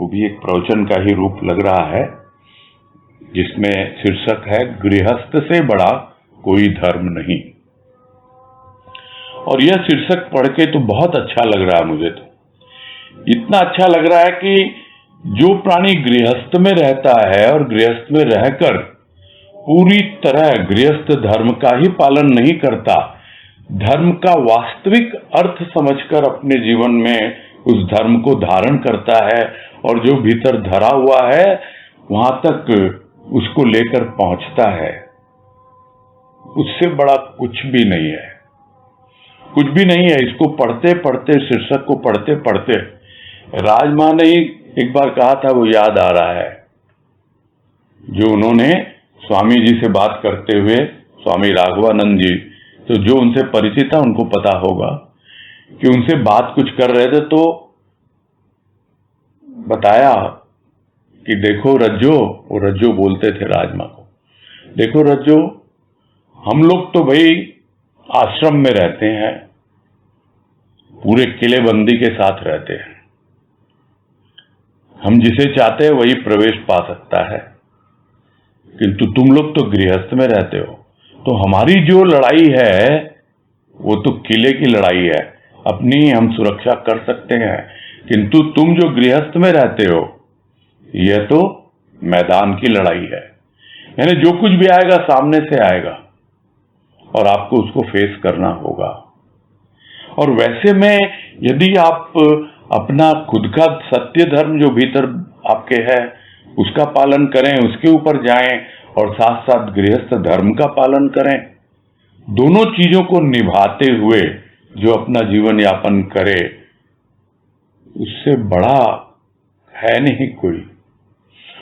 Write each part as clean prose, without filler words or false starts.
वो भी एक प्रवचन का ही रूप लग रहा है, जिसमें शीर्षक है गृहस्थ से बड़ा कोई धर्म नहीं। और यह शीर्षक पढ़ के तो बहुत अच्छा लग रहा है मुझे, तो इतना अच्छा लग रहा है कि जो प्राणी गृहस्थ में रहता है और गृहस्थ में रहकर पूरी तरह गृहस्थ धर्म का ही पालन नहीं करता, धर्म का वास्तविक अर्थ समझकर अपने जीवन में उस धर्म को धारण करता है और जो भीतर धरा हुआ है वहां तक उसको लेकर पहुंचता है, उससे बड़ा कुछ भी नहीं है, कुछ भी नहीं है। इसको पढ़ते पढ़ते, शीर्षक को पढ़ते पढ़ते राजमा ने एक बार कहा था, वो याद आ रहा है, जो उन्होंने स्वामी जी से बात करते हुए, स्वामी राघवानंद जी, तो जो उनसे परिचित था उनको पता होगा कि उनसे बात कुछ कर रहे थे तो बताया कि देखो रज्जो, वो रज्जो बोलते थे राजमा को, देखो रज्जो, हम लोग तो भाई आश्रम में रहते हैं, पूरे किलेबंदी के साथ रहते हैं, हम जिसे चाहते हैं वही प्रवेश पा सकता है, किंतु तुम लोग तो गृहस्थ में रहते हो, तो हमारी जो लड़ाई है वो तो किले की लड़ाई है, अपनी हम सुरक्षा कर सकते हैं, किंतु तुम जो गृहस्थ में रहते हो यह तो मैदान की लड़ाई है, यानी जो कुछ भी आएगा सामने से आएगा और आपको उसको फेस करना होगा। और वैसे में यदि आप अपना खुद का सत्य धर्म जो भीतर आपके है उसका पालन करें, उसके ऊपर जाएं और साथ साथ गृहस्थ धर्म का पालन करें, दोनों चीजों को निभाते हुए जो अपना जीवन यापन करे, उससे बड़ा है नहीं कोई।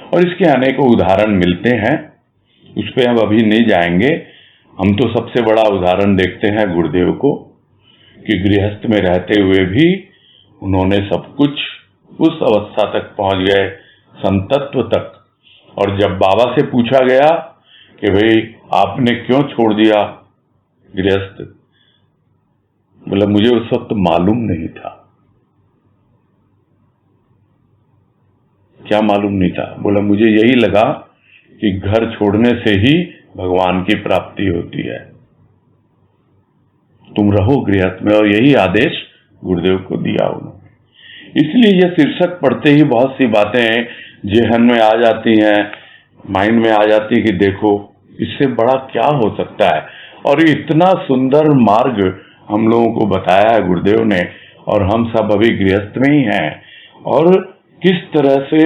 और इसके अनेकों उदाहरण मिलते हैं, उस पर हम अभी नहीं जाएंगे। हम तो सबसे बड़ा उदाहरण देखते हैं गुरुदेव को, कि गृहस्थ में रहते हुए भी उन्होंने सब कुछ उस अवस्था तक पहुंच गए, संतत्व तक। और जब बाबा से पूछा गया कि भाई आपने क्यों छोड़ दिया गृहस्थ, बोला मुझे उस वक्त मालूम नहीं था। क्या मालूम नहीं था? बोला मुझे यही लगा कि घर छोड़ने से ही भगवान की प्राप्ति होती है, तुम रहो गृहस्थ में, और यही आदेश गुरुदेव को दिया उन्होंने। इसलिए यह शीर्षक पढ़ते ही बहुत सी बातें जेहन में आ जाती हैं, माइंड में आ जाती है कि देखो इससे बड़ा क्या हो सकता है। और इतना सुंदर मार्ग हम लोगों को बताया है गुरुदेव ने, और हम सब अभी गृहस्थ में ही हैं, और किस तरह से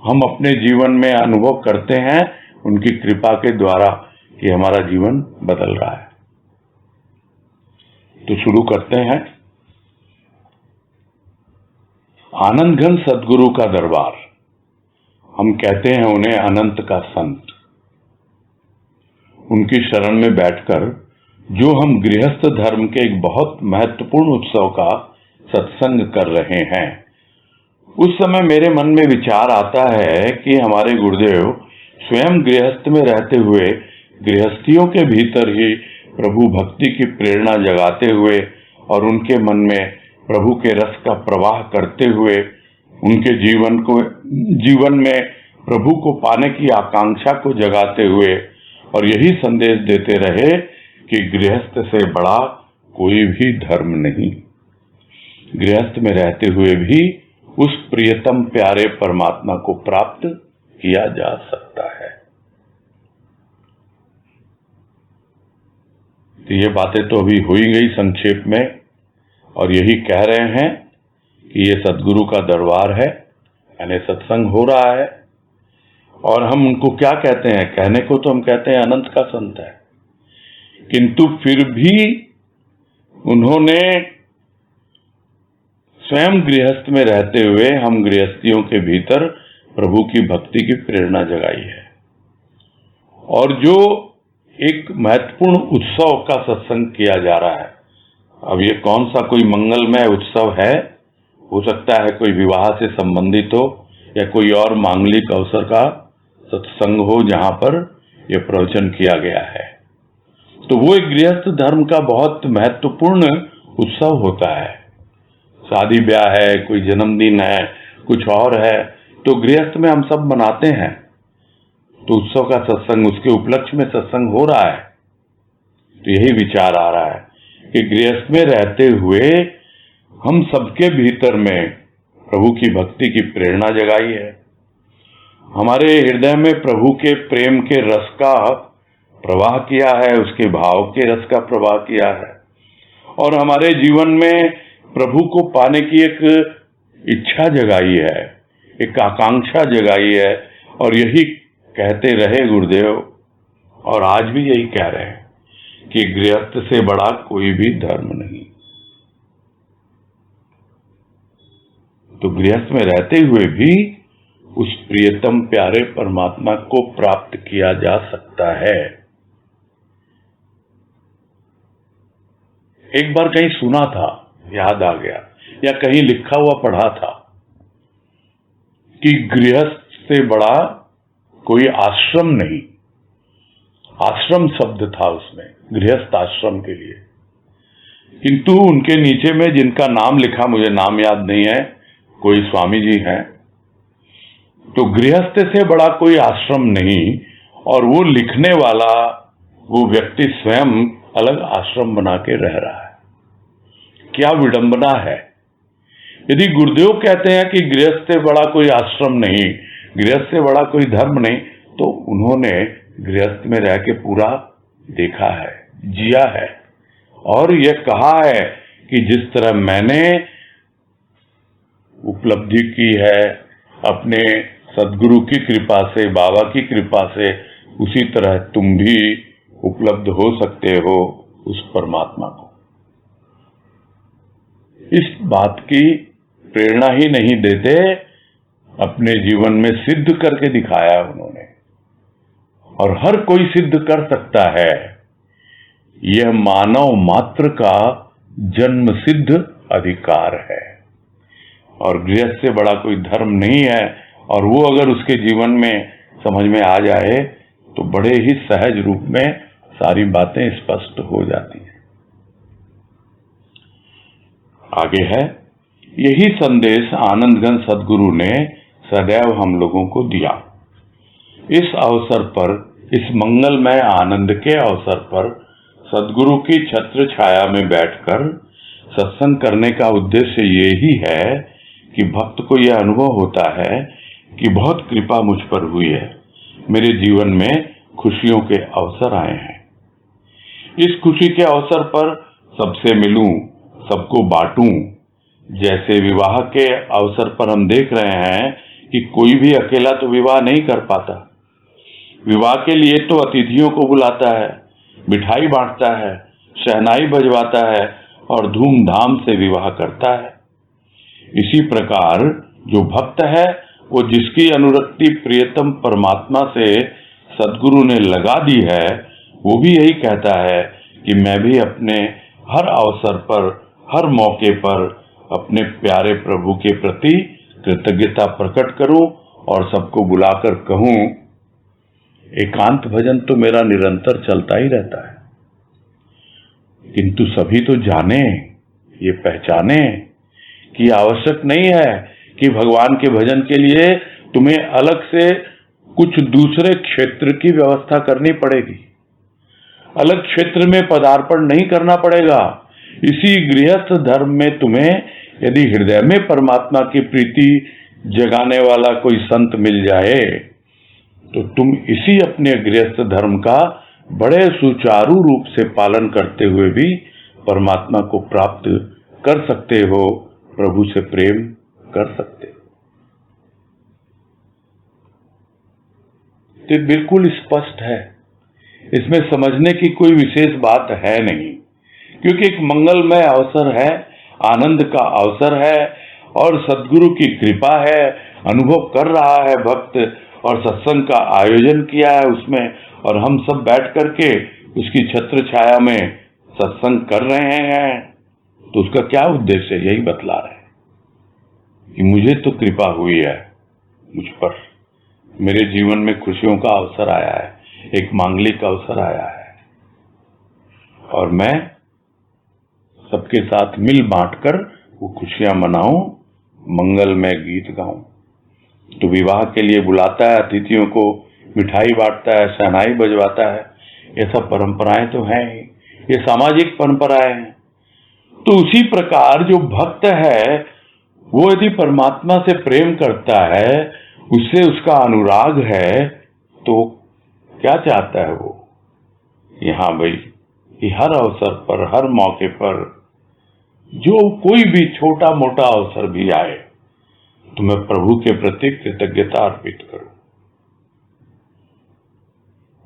हम अपने जीवन में अनुभव करते हैं उनकी कृपा के द्वारा कि हमारा जीवन बदल रहा है। तो शुरू करते हैं। आनंद घन सद्गुरु का दरबार, हम कहते हैं उन्हें अनंत का संत। उनकी शरण में बैठकर जो हम गृहस्थ धर्म के एक बहुत महत्वपूर्ण उत्सव का सत्संग कर रहे हैं, उस समय मेरे मन में विचार आता है कि हमारे गुरुदेव स्वयं गृहस्थ में रहते हुए गृहस्थियों के भीतर ही प्रभु भक्ति की प्रेरणा जगाते हुए और उनके मन में प्रभु के रस का प्रवाह करते हुए उनके जीवन में प्रभु को पाने की आकांक्षा को जगाते हुए और यही संदेश देते रहे कि गृहस्थ से बड़ा कोई भी धर्म नहीं। गृहस्थ में रहते हुए भी उस प्रियतम प्यारे परमात्मा को प्राप्त किया जा सकता है। तो ये बातें तो अभी हो ही गई संक्षेप में, और यही कह रहे हैं कि ये सद्गुरु का दरबार है, यानी सत्संग हो रहा है। और हम उनको क्या कहते हैं? कहने को तो हम कहते हैं अनंत का संत है, किंतु फिर भी उन्होंने स्वयं गृहस्थ में रहते हुए हम गृहस्थियों के भीतर प्रभु की भक्ति की प्रेरणा जगाई है। और जो एक महत्वपूर्ण उत्सव का सत्संग किया जा रहा है, अब ये कौन सा कोई मंगलमय उत्सव है? हो सकता है कोई विवाह से संबंधित हो या कोई और मांगलिक अवसर का सत्संग हो जहां पर यह प्रवचन किया गया है। तो वो एक गृहस्थ धर्म का बहुत महत्वपूर्ण उत्सव होता है। शादी ब्याह है, कोई जन्मदिन है, कुछ और है, तो गृहस्थ में हम सब मनाते हैं, तो उत्सव का सत्संग, उसके उपलक्ष्य में सत्संग हो रहा है। तो यही विचार आ रहा है कि गृहस्थ में रहते हुए हम सबके भीतर में प्रभु की भक्ति की प्रेरणा जगाई है, हमारे हृदय में प्रभु के प्रेम के रस का प्रवाह किया है, उसके भाव के रस का प्रवाह किया है, और हमारे जीवन में प्रभु को पाने की एक इच्छा जगाई है, एक आकांक्षा जगाई है। और यही कहते रहे गुरुदेव, और आज भी यही कह रहे हैं कि गृहस्थ से बड़ा कोई भी धर्म नहीं। तो गृहस्थ में रहते हुए भी उस प्रियतम प्यारे परमात्मा को प्राप्त किया जा सकता है। एक बार कहीं सुना था, याद आ गया, या कहीं लिखा हुआ पढ़ा था कि गृहस्थ से बड़ा कोई आश्रम नहीं। आश्रम शब्द था उसमें, गृहस्थ आश्रम के लिए, किंतु उनके नीचे में जिनका नाम लिखा, मुझे नाम याद नहीं है, कोई स्वामी जी हैं। तो गृहस्थ से बड़ा कोई आश्रम नहीं, और वो लिखने वाला वो व्यक्ति स्वयं अलग आश्रम बना के रह रहा है। क्या विडंबना है। यदि गुरुदेव कहते हैं कि गृहस्थ से बड़ा कोई आश्रम नहीं, गृहस्थ से बड़ा कोई धर्म नहीं, तो उन्होंने गृहस्थ में रह के पूरा देखा है, जिया है, और यह कहा है कि जिस तरह मैंने उपलब्धि की है अपने सदगुरु की कृपा से, बाबा की कृपा से, उसी तरह तुम भी उपलब्ध हो सकते हो उस परमात्मा को। इस बात की प्रेरणा ही नहीं देते, अपने जीवन में सिद्ध करके दिखाया उन्होंने, और हर कोई सिद्ध कर सकता है। यह मानव मात्र का जन्म सिद्ध अधिकार है, और गृहस्थ से बड़ा कोई धर्म नहीं है। और वो अगर उसके जीवन में समझ में आ जाए तो बड़े ही सहज रूप में सारी बातें स्पष्ट हो जाती हैं। आगे है, यही संदेश आनंदगंज सदगुरु ने सदैव हम लोगों को दिया। इस अवसर पर, इस मंगलमय आनंद के अवसर पर सदगुरु की छत्र छाया में बैठकर सत्संग करने का उद्देश्य यही है कि भक्त को यह अनुभव होता है कि बहुत कृपा मुझ पर हुई है, मेरे जीवन में खुशियों के अवसर आए हैं। इस खुशी के अवसर पर सबसे मिलूं, सबको बांटूं। जैसे विवाह के अवसर पर हम देख रहे हैं कि कोई भी अकेला तो विवाह नहीं कर पाता। विवाह के लिए तो अतिथियों को बुलाता है, मिठाई बांटता है, शहनाई बजवाता है और धूमधाम से विवाह करता है। इसी प्रकार जो भक्त है, वो जिसकी अनुरक्ति प्रियतम परमात्मा से सदगुरु ने लगा दी है, वो भी यही कहता है कि मैं भी अपने हर अवसर पर, हर मौके पर अपने प्यारे प्रभु के प्रति कृतज्ञता प्रकट करूं और सबको बुलाकर कहूं। एकांत भजन तो मेरा निरंतर चलता ही रहता है, किंतु सभी तो जाने, ये पहचाने कि आवश्यक नहीं है कि भगवान के भजन के लिए तुम्हें अलग से कुछ दूसरे क्षेत्र की व्यवस्था करनी पड़ेगी, अलग क्षेत्र में पदार्पण नहीं करना पड़ेगा। इसी गृहस्थ धर्म में तुम्हें यदि हृदय में परमात्मा की प्रीति जगाने वाला कोई संत मिल जाए, तो तुम इसी अपने गृहस्थ धर्म का बड़े सुचारू रूप से पालन करते हुए भी परमात्मा को प्राप्त कर सकते हो, प्रभु से प्रेम कर सकते हो। तो बिल्कुल स्पष्ट है, इसमें समझने की कोई विशेष बात है नहीं, क्योंकि एक मंगलमय अवसर है, आनंद का अवसर है, और सद्गुरु की कृपा है, अनुभव कर रहा है भक्त, और सत्संग का आयोजन किया है उसमें, और हम सब बैठ करके उसकी छत्र छाया में सत्संग कर रहे हैं। तो उसका क्या उद्देश्य है, यही बतला रहे हैं कि मुझे तो कृपा हुई है मुझ पर, मेरे जीवन में खुशियों का अवसर आया है, एक मांगलिक अवसर आया है, और मैं सबके साथ मिल बांटकर वो खुशियां मनाऊं, मंगलमय गीत गाऊं। तो विवाह के लिए बुलाता है, अतिथियों को मिठाई बांटता है, शहनाई बजवाता है। ये सब परंपराएं तो हैं ही, ये सामाजिक परंपराएं हैं। तो उसी प्रकार जो भक्त है वो यदि परमात्मा से प्रेम करता है, उससे उसका अनुराग है, तो क्या चाहता है वो? यहाँ भाई कि हर अवसर पर, हर मौके पर, जो कोई भी छोटा मोटा अवसर भी आए, तो मैं प्रभु के प्रति कृतज्ञता अर्पित करूं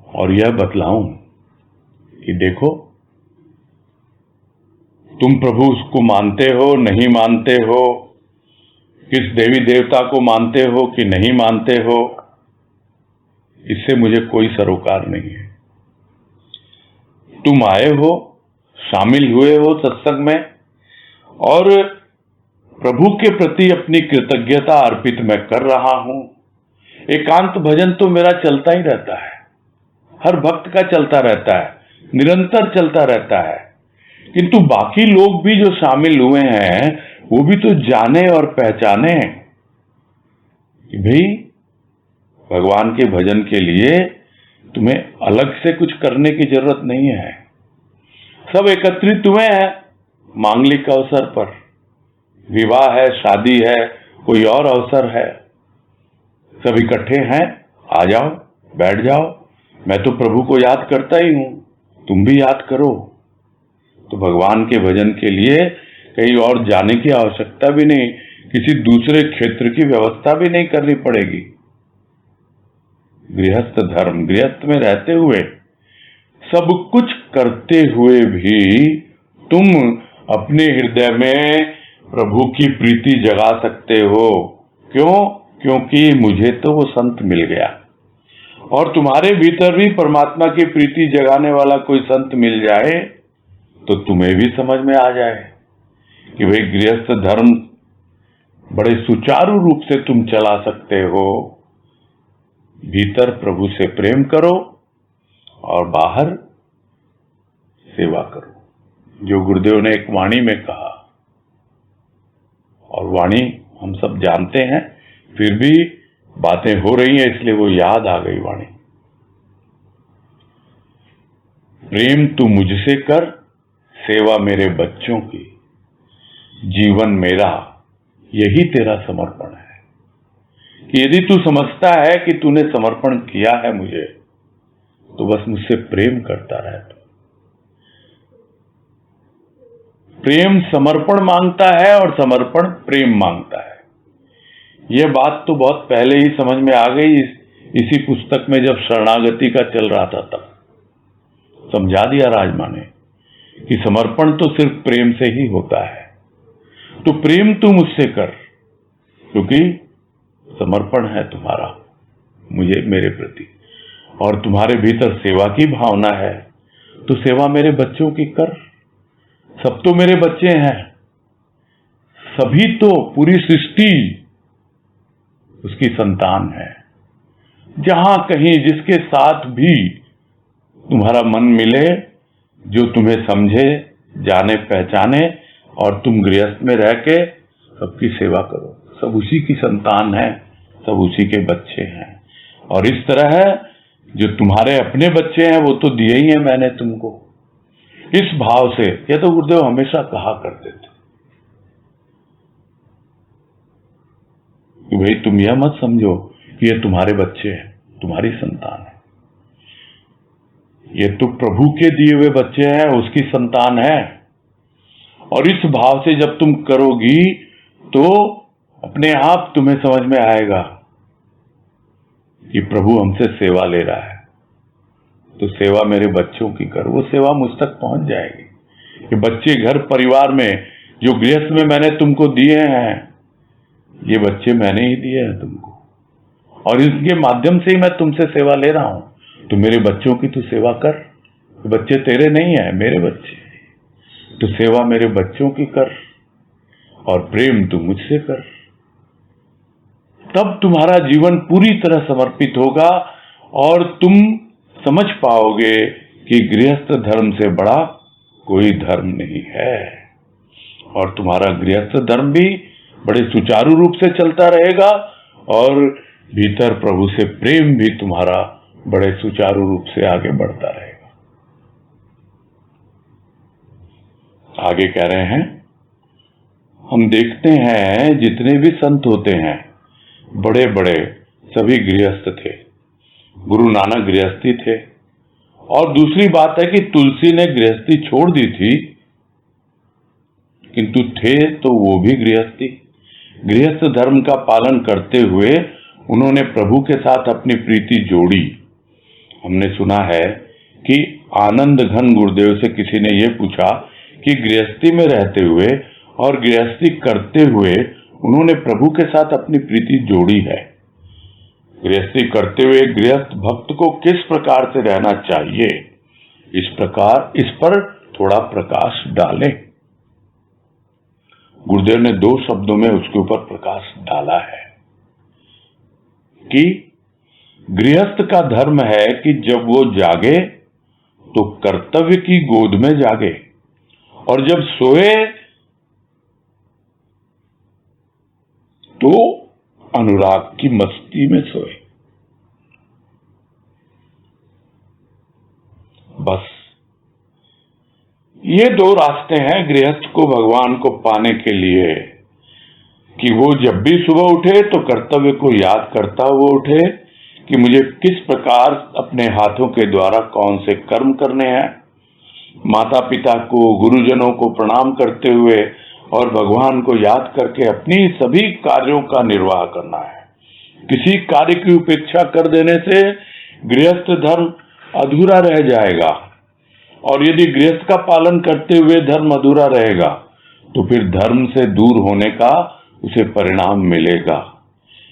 और यह बतलाऊं कि देखो, तुम प्रभु उसको मानते हो नहीं मानते हो, किस देवी देवता को मानते हो कि नहीं मानते हो, इससे मुझे कोई सरोकार नहीं है। तुम आए हो, शामिल हुए हो सत्संग में, और प्रभु के प्रति अपनी कृतज्ञता अर्पित मैं कर रहा हूं। एकांत भजन तो मेरा चलता ही रहता है, हर भक्त का चलता रहता है, निरंतर चलता रहता है। किंतु बाकी लोग भी जो शामिल हुए हैं वो भी तो जाने और पहचाने कि भाई भगवान के भजन के लिए तुम्हें अलग से कुछ करने की जरूरत नहीं है। सब एकत्रित हुए हैं मांगलिक अवसर पर, विवाह है, शादी है, कोई और अवसर है, सब इकट्ठे हैं, आ जाओ, बैठ जाओ। मैं तो प्रभु को याद करता ही हूं, तुम भी याद करो। तो भगवान के भजन के लिए कहीं और जाने की आवश्यकता भी नहीं, किसी दूसरे क्षेत्र की व्यवस्था भी नहीं करनी पड़ेगी। गृहस्थ धर्म, गृहस्थ में रहते हुए, सब कुछ करते हुए भी तुम अपने हृदय में प्रभु की प्रीति जगा सकते हो। क्यों? क्योंकि मुझे तो वो संत मिल गया। और तुम्हारे भीतर भी परमात्मा की प्रीति जगाने वाला कोई संत मिल जाए तो तुम्हें भी समझ में आ जाए कि भाई गृहस्थ धर्म बड़े सुचारू रूप से तुम चला सकते हो। भीतर प्रभु से प्रेम करो और बाहर सेवा करो। जो गुरुदेव ने एक वाणी में कहा, और वाणी हम सब जानते हैं, फिर भी बातें हो रही हैं इसलिए वो याद आ गई वाणी। प्रेम तू मुझसे कर, सेवा मेरे बच्चों की, जीवन मेरा यही तेरा समर्पण है। कि यदि तू समझता है कि तूने समर्पण किया है मुझे, तो बस मुझसे प्रेम करता रहे। प्रेम समर्पण मांगता है और समर्पण प्रेम मांगता है। यह बात तो बहुत पहले ही समझ में आ गई, इसी पुस्तक में जब शरणागति का चल रहा था तब समझा दिया राजमा ने कि समर्पण तो सिर्फ प्रेम से ही होता है। तो प्रेम तू मुझसे कर, क्योंकि समर्पण है तुम्हारा मुझे, मेरे प्रति, और तुम्हारे भीतर सेवा की भावना है, तो सेवा मेरे बच्चों की कर। सब तो मेरे बच्चे हैं, सभी तो, पूरी सृष्टि उसकी संतान है। जहां कहीं जिसके साथ भी तुम्हारा मन मिले, जो तुम्हें समझे, जाने पहचाने, और तुम गृहस्थ में रह के सबकी सेवा करो। सब उसी की संतान है, सब उसी के बच्चे हैं। और इस तरह है, जो तुम्हारे अपने बच्चे हैं वो तो दिए ही हैं मैंने तुमको। इस भाव से, ये तो गुरुदेव हमेशा कहा करते थे कि भाई तुम यह मत समझो कि ये तुम्हारे बच्चे हैं, तुम्हारी संतान है। ये तो प्रभु के दिए हुए बच्चे हैं, उसकी संतान है। और इस भाव से जब तुम करोगी तो अपने आप तुम्हें समझ में आएगा कि प्रभु हमसे सेवा ले रहा है, तो सेवा मेरे बच्चों की कर। वो सेवा मुझ तक पहुंच जाएगी कि बच्चे घर परिवार में जो गृहस्थ में मैंने तुमको दिए हैं, ये बच्चे मैंने ही दिए हैं तुमको, और इसके माध्यम से ही मैं तुमसे सेवा ले रहा हूं। तो मेरे बच्चों की तू सेवा कर। बच्चे तेरे नहीं है, मेरे बच्चे, तो सेवा मेरे बच्चों की कर और प्रेम तू मुझसे कर। तब तुम्हारा जीवन पूरी तरह समर्पित होगा और तुम समझ पाओगे कि गृहस्थ धर्म से बड़ा कोई धर्म नहीं है। और तुम्हारा गृहस्थ धर्म भी बड़े सुचारू रूप से चलता रहेगा और भीतर प्रभु से प्रेम भी तुम्हारा बड़े सुचारू रूप से आगे बढ़ता रहेगा। आगे कह रहे हैं, हम देखते हैं जितने भी संत होते हैं बड़े बड़े सभी गृहस्थ थे। गुरु नानक गृहस्थी थे, और दूसरी बात है कि तुलसी ने गृहस्थी छोड़ दी थी, किंतु थे तो वो भी गृहस्थ धर्म का पालन करते हुए उन्होंने प्रभु के साथ अपनी प्रीति जोड़ी। हमने सुना है कि आनंद घन गुरुदेव से किसी ने यह पूछा कि गृहस्थी में रहते हुए और गृहस्थी करते हुए उन्होंने प्रभु के साथ अपनी प्रीति जोड़ी है। गृहस्थी करते हुए गृहस्थ भक्त को किस प्रकार से रहना चाहिए, इस पर थोड़ा प्रकाश डालें। गुरुदेव ने 2 शब्दों में उसके ऊपर प्रकाश डाला है कि गृहस्थ का धर्म है कि जब वो जागे तो कर्तव्य की गोद में जागे, और जब सोए तो अनुराग की मस्ती में सोए। बस ये 2 रास्ते हैं गृहस्थ को भगवान को पाने के लिए, कि वो जब भी सुबह उठे तो कर्तव्य को याद करता हुआ उठे कि मुझे किस प्रकार अपने हाथों के द्वारा कौन से कर्म करने हैं, माता पिता को गुरुजनों को प्रणाम करते हुए और भगवान को याद करके अपनी सभी कार्यों का निर्वाह करना है। किसी कार्य की उपेक्षा कर देने से गृहस्थ धर्म अधूरा रह जाएगा, और यदि गृहस्थ का पालन करते हुए धर्म अधूरा रहेगा तो फिर धर्म से दूर होने का उसे परिणाम मिलेगा।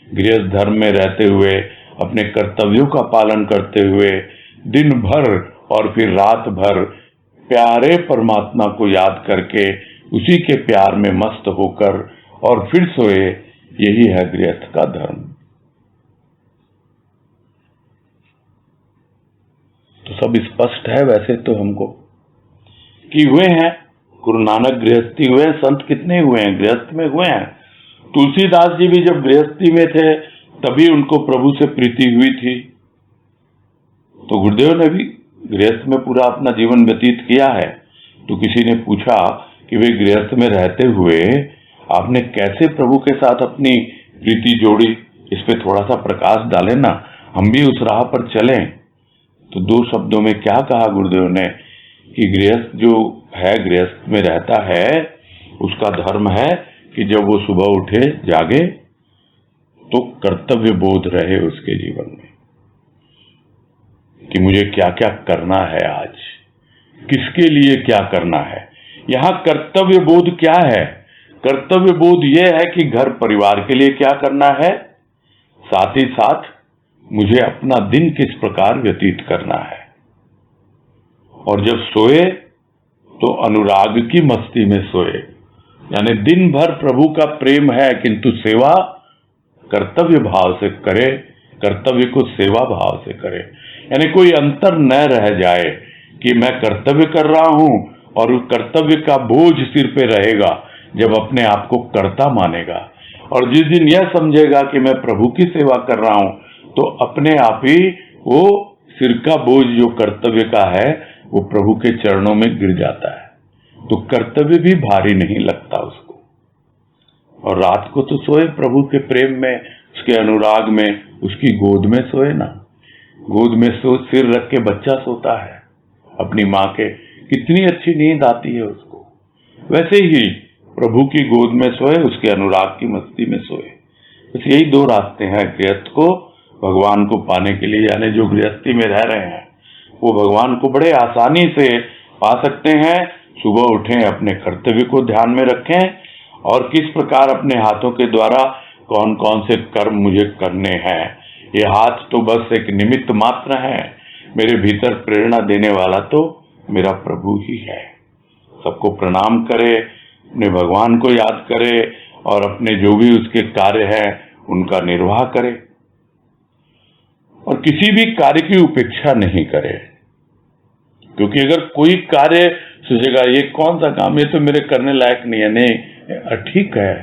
गृहस्थ धर्म में रहते हुए अपने कर्तव्यों का पालन करते हुए दिन भर और फिर रात भर प्यारे परमात्मा को याद करके उसी के प्यार में मस्त होकर और फिर सोए, यही है गृहस्थ का धर्म। तो सब स्पष्ट है वैसे तो हमको कि हुए हैं। गुरु नानक गृहस्थी हुए, संत कितने हुए हैं, गृहस्थ में हुए हैं। तुलसीदास जी भी जब गृहस्थी में थे तभी उनको प्रभु से प्रीति हुई थी। तो गुरुदेव ने भी गृहस्थ में पूरा अपना जीवन व्यतीत किया है। तो किसी ने पूछा कि वे गृहस्थ में रहते हुए आपने कैसे प्रभु के साथ अपनी प्रीति जोड़ी, इस पे थोड़ा सा प्रकाश डालें ना, हम भी उस राह पर चलें। तो 2 शब्दों में क्या कहा गुरुदेव ने कि गृहस्थ जो है, गृहस्थ में रहता है, उसका धर्म है कि जब वो सुबह उठे जागे तो कर्तव्य बोध रहे उसके जीवन में कि मुझे क्या क्या करना है, आज किसके लिए क्या करना है। यहां कर्तव्य बोध क्या है? कर्तव्य बोध यह है कि घर परिवार के लिए क्या करना है, साथ ही साथ मुझे अपना दिन किस प्रकार व्यतीत करना है। और जब सोए तो अनुराग की मस्ती में सोए, यानी दिन भर प्रभु का प्रेम है किंतु सेवा कर्तव्य भाव से करे, कर्तव्य को सेवा भाव से करे। यानी कोई अंतर न रह जाए कि मैं कर्तव्य कर रहा हूं और उस कर्तव्य का बोझ सिर पे रहेगा जब अपने आप को कर्ता मानेगा। और जिस दिन यह समझेगा कि मैं प्रभु की सेवा कर रहा हूं तो अपने आप ही वो सिर का बोझ जो कर्तव्य का है वो प्रभु के चरणों में गिर जाता है, तो कर्तव्य भी भारी नहीं लगता उसको। और रात को तो सोए प्रभु के प्रेम में, उसके अनुराग में, उसकी गोद में सोए ना। गोद में सिर रख के बच्चा सोता है अपनी माँ के, कितनी अच्छी नींद आती है उसको। वैसे ही प्रभु की गोद में सोए, उसके अनुराग की मस्ती में सोए। बस यही 2 रास्ते हैं गृहस्थ को भगवान को पाने के लिए। यानी जो गृहस्थी में रह रहे हैं वो भगवान को बड़े आसानी से पा सकते हैं। सुबह उठें, अपने कर्तव्य को ध्यान में रखें और किस प्रकार अपने हाथों के द्वारा कौन कौन से कर्म मुझे करने हैं। ये हाथ तो बस एक निमित्त मात्र है, मेरे भीतर प्रेरणा देने वाला तो मेरा प्रभु ही है। सबको प्रणाम करे, अपने भगवान को याद करे और अपने जो भी उसके कार्य हैं उनका निर्वाह करे और किसी भी कार्य की उपेक्षा नहीं करे। क्योंकि अगर कोई कार्य सोचेगा ये कौन सा काम, ये तो मेरे करने लायक नहीं है, नहीं ठीक है,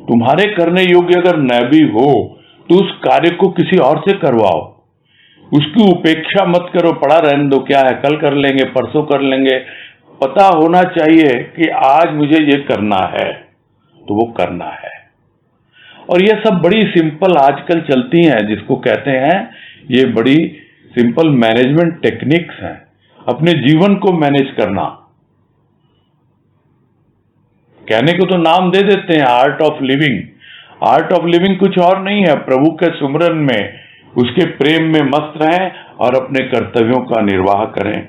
तुम्हारे करने योग्य अगर न भी हो तो उस कार्य को किसी और से करवाओ, उसकी उपेक्षा मत करो, पड़ा रहने दो, क्या है, कल कर लेंगे, परसों कर लेंगे। पता होना चाहिए कि आज मुझे ये करना है, तो वो करना है। और ये सब बड़ी सिंपल आजकल चलती हैं, जिसको कहते हैं ये बड़ी सिंपल मैनेजमेंट टेक्निक्स हैं, अपने जीवन को मैनेज करना। कहने को तो नाम दे देते हैं art of living. Art of living कुछ और नहीं है, प्रभु के सुमरन में, उसके प्रेम में मस्त रहें और अपने कर्तव्यों का निर्वाह करें,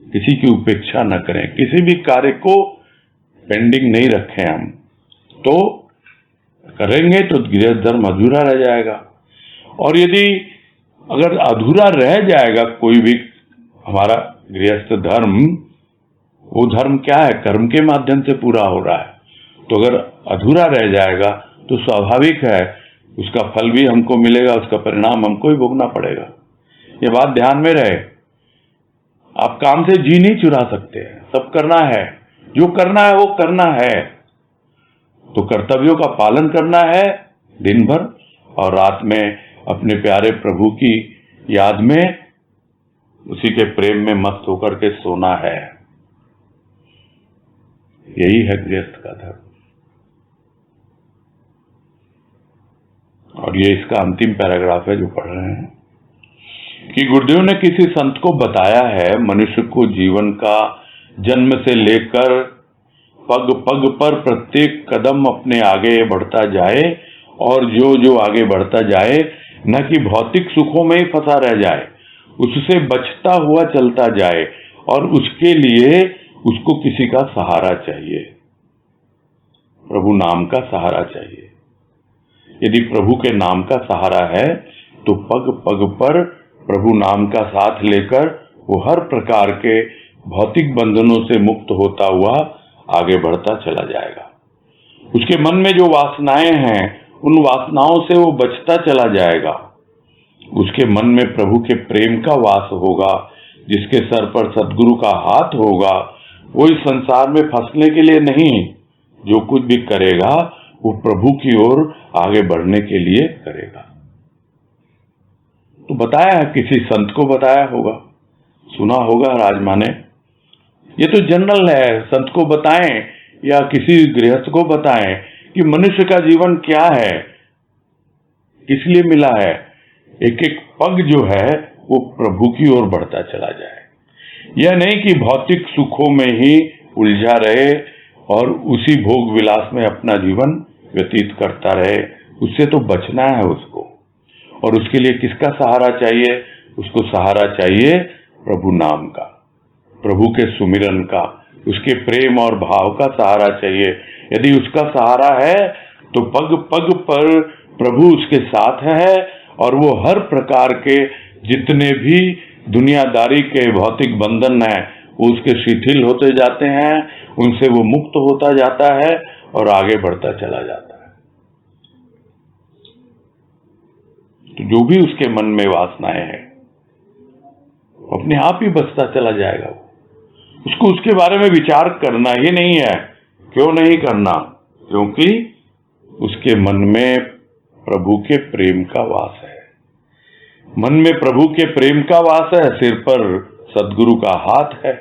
किसी की उपेक्षा न करें, किसी भी कार्य को पेंडिंग नहीं रखें। हम तो करेंगे तो गृहस्थ धर्म अधूरा रह जाएगा। और यदि अगर अधूरा रह जाएगा कोई भी हमारा गृहस्थ धर्म, वो धर्म क्या है, कर्म के माध्यम से पूरा हो रहा है, तो अगर अधूरा रह जाएगा तो स्वाभाविक है उसका फल भी हमको मिलेगा, उसका परिणाम हमको ही भोगना पड़ेगा। ये बात ध्यान में रहे। आप काम से जी नहीं चुरा सकते, सब करना है, जो करना है वो करना है। तो कर्तव्यों का पालन करना है दिन भर, और रात में अपने प्यारे प्रभु की याद में, उसी के प्रेम में मस्त होकर के सोना है। यही है गृहस्थ का धर्म। और ये इसका अंतिम पैराग्राफ है जो पढ़ रहे हैं कि गुरुदेव ने किसी संत को बताया है, मनुष्य को जीवन का जन्म से लेकर पग पग पर प्रत्येक कदम अपने आगे बढ़ता जाए, और जो जो आगे बढ़ता जाए न कि भौतिक सुखों में ही फंसा रह जाए, उससे बचता हुआ चलता जाए, और उसके लिए उसको किसी का सहारा चाहिए, प्रभु नाम का सहारा चाहिए। यदि प्रभु के नाम का सहारा है तो पग पग पर प्रभु नाम का साथ लेकर वो हर प्रकार के भौतिक बंधनों से मुक्त होता हुआ आगे बढ़ता चला जाएगा। उसके मन में जो वासनाएं हैं, उन वासनाओं से वो बचता चला जाएगा। उसके मन में प्रभु के प्रेम का वास होगा, जिसके सर पर सद्गुरु का हाथ होगा। वो इस संसार में फंसने के लिए नहीं, जो कुछ भी करेगा वो प्रभु की ओर आगे बढ़ने के लिए करेगा। तो बताया है, किसी संत को बताया होगा, सुना होगा राजमा ने। ये तो जनरल है, संत को बताएं या किसी गृहस्थ को बताएं कि मनुष्य का जीवन क्या है, किस लिए मिला है। एक एक पग जो है वो प्रभु की ओर बढ़ता चला जाए। यह नहीं कि भौतिक सुखों में ही उलझा रहे और उसी भोग विलास में अपना जीवन व्यतीत करता रहे। उससे तो बचना है उसको। और उसके लिए किसका सहारा चाहिए? उसको सहारा चाहिए प्रभु नाम का, प्रभु के सुमिरन का, उसके प्रेम और भाव का सहारा चाहिए। यदि उसका सहारा है तो पग पग पर प्रभु उसके साथ है, और वो हर प्रकार के जितने भी दुनियादारी के भौतिक बंधन हैं वो उसके शिथिल होते जाते हैं, उनसे वो मुक्त होता जाता है और आगे बढ़ता चला जाता है। तो जो भी उसके मन में वासनाएं हैं अपने आप ही बचता चला जाएगा। उसको उसके बारे में विचार करना ही नहीं है। क्यों नहीं करना? क्योंकि उसके मन में प्रभु के प्रेम का वास है। मन में प्रभु के प्रेम का वास है, सिर पर सद्गुरु का हाथ है,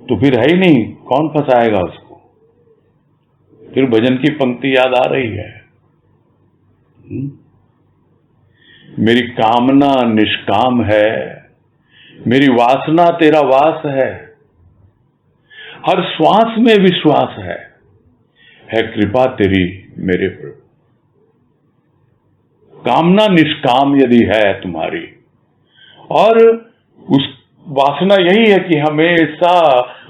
तो फिर है ही नहीं, कौन फंसाएगा उसको? फिर भजन की पंक्ति याद आ रही है, मेरी कामना निष्काम है, मेरी वासना तेरा वास है, हर श्वास में विश्वास है कृपा तेरी मेरे प्रभु। कामना निष्काम यदि है तुम्हारी, और उस वासना यही है कि हमेशा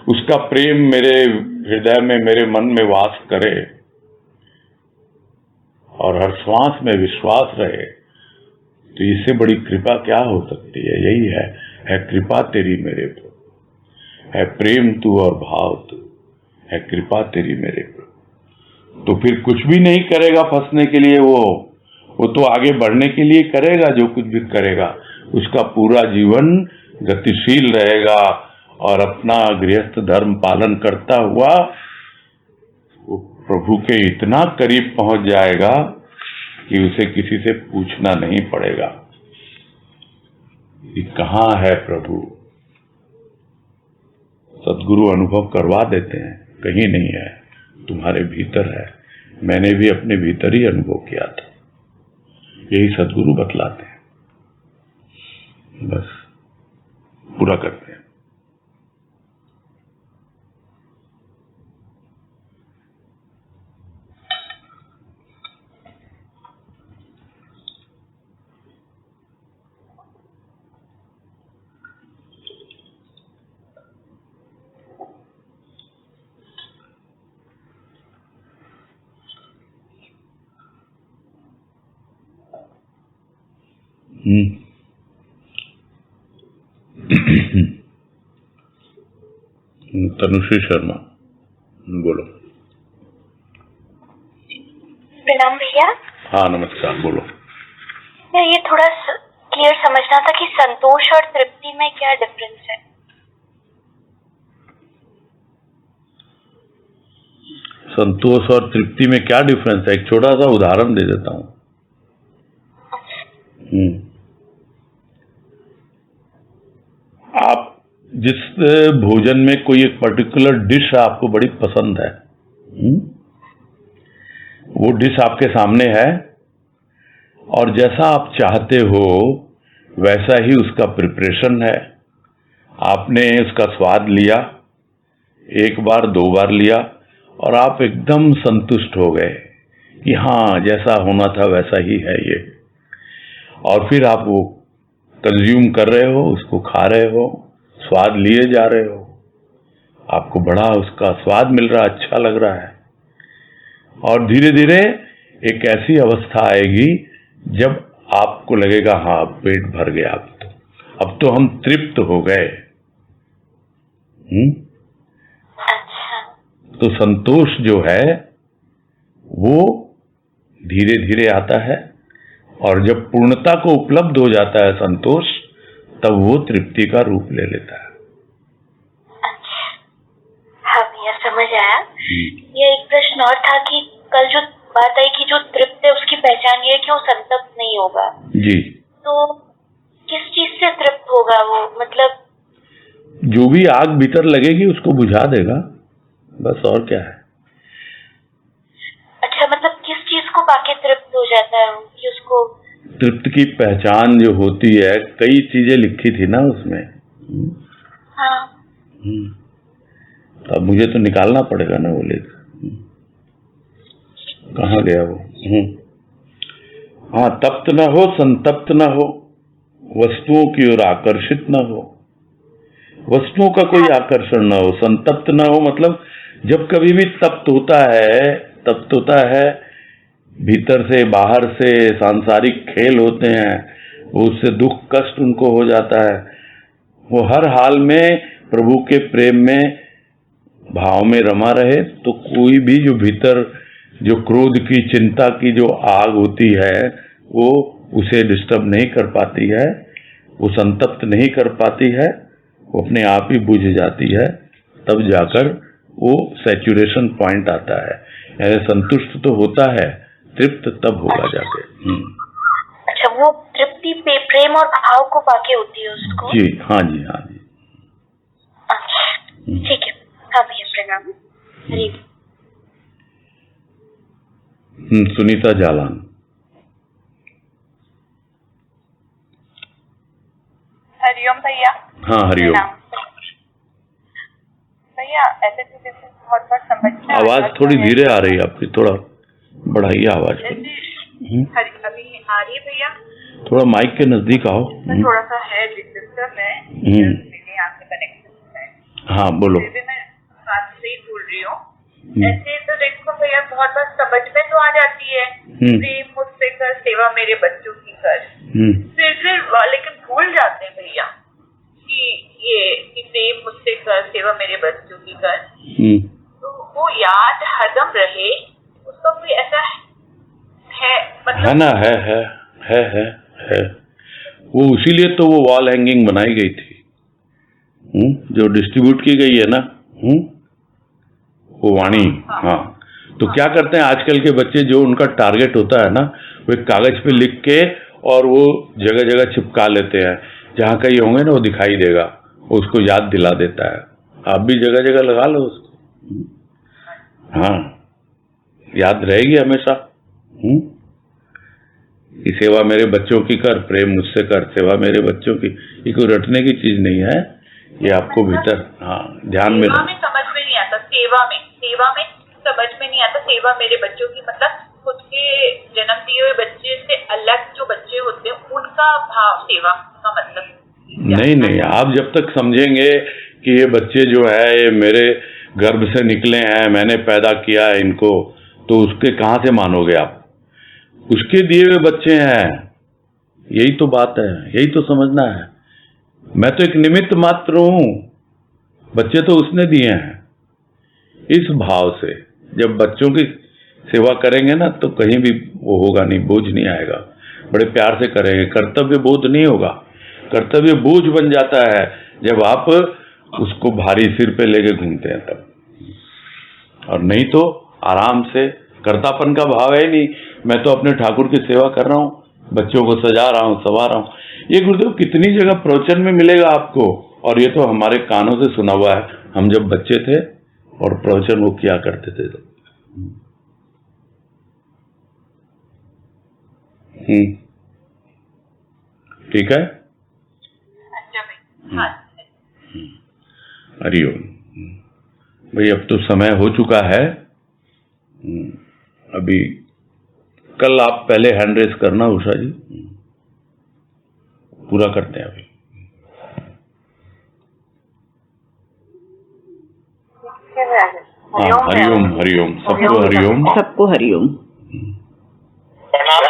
उसका प्रेम मेरे हृदय में, मेरे मन में वास करे और हर श्वास में विश्वास रहे, तो इससे बड़ी कृपा क्या हो सकती है? यही है कृपा तेरी मेरे प्रभु, है प्रेम तू और भाव तू, है कृपा तेरी मेरे प्रभु। तो फिर कुछ भी नहीं करेगा फंसने के लिए, वो तो आगे बढ़ने के लिए करेगा। जो कुछ भी करेगा उसका पूरा जीवन गतिशील रहेगा और अपना गृहस्थ धर्म पालन करता हुआ वो प्रभु के इतना करीब पहुंच जाएगा कि उसे किसी से पूछना नहीं पड़ेगा कि कहाँ है प्रभु। सद्गुरु अनुभव करवा देते हैं, कहीं नहीं है, तुम्हारे भीतर है। मैंने भी अपने भीतर ही अनुभव किया था, यही सद्गुरु बतलाते हैं। बस पूरा करते हैं। तनुश्री शर्मा, बोलो। प्रणाम भैया। हाँ नमस्कार, बोलो। मैं ये थोड़ा क्लियर समझना था कि संतोष और तृप्ति में क्या डिफरेंस है। संतोष और तृप्ति में क्या डिफरेंस है, एक छोटा सा उदाहरण दे देता हूँ। आप जिस भोजन में कोई एक पर्टिकुलर डिश आपको बड़ी पसंद है, वो डिश आपके सामने है और जैसा आप चाहते हो वैसा ही उसका प्रिपरेशन है। आपने उसका स्वाद लिया, एक बार दो बार लिया और आप एकदम संतुष्ट हो गए कि हाँ जैसा होना था वैसा ही है ये, और फिर आप वो कंज्यूम कर रहे हो, उसको खा रहे हो, स्वाद लिए जा रहे हो, आपको बड़ा उसका स्वाद मिल रहा, अच्छा लग रहा है। और धीरे धीरे एक ऐसी अवस्था आएगी जब आपको लगेगा हाँ पेट भर गया, अब तो हम तृप्त हो गए। तो संतोष जो है वो धीरे धीरे आता है और जब पूर्णता को उपलब्ध हो जाता है संतोष, तब वो तृप्ति का रूप ले लेता है। हाँ भैया समझ आया। ये एक प्रश्न और था कि कल जो बात आई कि जो तृप्त है उसकी पहचान ये है कि वो संतप्त नहीं होगा। जी। तो किस चीज से तृप्त होगा वो, मतलब जो भी आग भीतर लगेगी उसको बुझा देगा, बस और क्या है। अच्छा, मतलब किस चीज को पाके तृप्त हो जाता है कि उसको। तृप्त की पहचान जो होती है, कई चीजें लिखी थी ना उसमें। हाँ। अब मुझे तो निकालना पड़ेगा ना वो लेख, कहाँ गया वो। हाँ, तप्त न हो, संतप्त न हो, वस्तुओं की ओर आकर्षित न हो, वस्तुओं का कोई आकर्षण न हो, संतप्त न हो। मतलब जब कभी भी तप्त होता है भीतर से बाहर से सांसारिक खेल होते हैं, उससे दुख कष्ट उनको हो जाता है, वो हर हाल में प्रभु के प्रेम में भाव में रमा रहे, तो कोई भी जो भीतर जो क्रोध की चिंता की जो आग होती है वो उसे डिस्टर्ब नहीं कर पाती है, वो संतप्त नहीं कर पाती है, वो अपने आप ही बुझ जाती है। तब जाकर वो सैचुरेशन पॉइंट आता है, यानी संतुष्ट तो होता है, तृप्त तब होगा जाके। अच्छा, वो तृप्ति प्रेम और भाव को पाके होती है उसको। जी हाँ जी, हाँ जी। अच्छा ठीक है। हाँ भैया प्रणाम। हरी। सुनीता जालान। हरिओम भैया। हाँ हरिओम भैया। ऐसे तो जैसे बहुत बार समझ में आवाज थोड़ी धीरे आ रही है आपकी, थोड़ा बढ़ाइए आवाज। अभी आ रही है भैया? थोड़ा माइक के नजदीक आओ। थोड़ा सा है डिस्टर्ब है मेरे यहाँ से कनेक्शन है। हाँ बोलो। मैं बात से ही बोल रही हूँ। ऐसे तो देखो भैया बहुत बार समझ में तो आ जाती है, प्रेम मुझसे कर, सेवा मेरे बच्चों की कर, फिर लेकिन भूल जाते हैं भैया कि प्रेम मुझसे कर, सेवा मेरे बच्चों की कर। तो वो याद हरदम रहे, उसका कोई ऐसा है मतलब है ना, है। वो इसीलिए तो वो वॉल हैंगिंग बनाई गई थी, जो डिस्ट्रीब्यूट की गई है ना, वो वाणी। हाँ, तो क्या करते हैं आजकल के बच्चे, जो उनका टारगेट होता है ना, वो एक कागज पे लिख के और वो जगह जगह चिपका लेते हैं, जहाँ कहीं होंगे ना वो दिखाई देगा, वो उसको याद दिला देता है। आप भी जगह जगह लगा लो उसको, हाँ, याद रहेगी हमेशा। ये सेवा मेरे बच्चों की कर, प्रेम मुझसे कर, सेवा मेरे बच्चों की, ये कोई रटने की चीज नहीं है, ये आपको भीतर, हाँ, ध्यान में सेवा में समझ में नहीं आता, सेवा में समझ में नहीं आता, सेवा मेरे बच्चों की मतलब खुद के जन्म दिए हुए बच्चे से अलग जो बच्चे होते हैं उनका भाव, सेवा का मतलब नहीं, आप जब तक समझेंगे कि ये बच्चे जो है ये मेरे गर्भ से निकले हैं, मैंने पैदा किया है इनको, तो उसके कहाँ से मानोगे आप? उसके दिए हुए बच्चे हैं, यही तो बात है, यही तो समझना है। मैं तो एक निमित्त मात्र हूं, बच्चे तो उसने दिए हैं। इस भाव से जब बच्चों की सेवा करेंगे ना, तो कहीं भी वो होगा नहीं, बोझ नहीं आएगा, बड़े प्यार से करेंगे, कर्तव्य बोध नहीं होगा। कर्तव्य बोझ बन जाता है जब आप उसको भारी सिर पे लेके घूमते हैं तब, और नहीं तो आराम से, कर्तापन का भाव है नहीं, मैं तो अपने ठाकुर की सेवा कर रहा हूँ, बच्चों को सजा रहा हूँ, संवार रहा हूँ। ये गुरुदेव कितनी जगह प्रवचन में मिलेगा आपको, और ये तो हमारे कानों से सुना हुआ है, हम जब बच्चे थे और प्रवचन वो किया करते थे तो। ठीक है, अच्छा भाई, हाँ। हरिओम भाई। अब तो समय हो चुका है, अभी कल आप पहले हैंड रेस करना उषा जी, पूरा करते हैं अभी। हाँ, हरिओम, सबको हरिओम, सबको हरिओम। प्रणाम।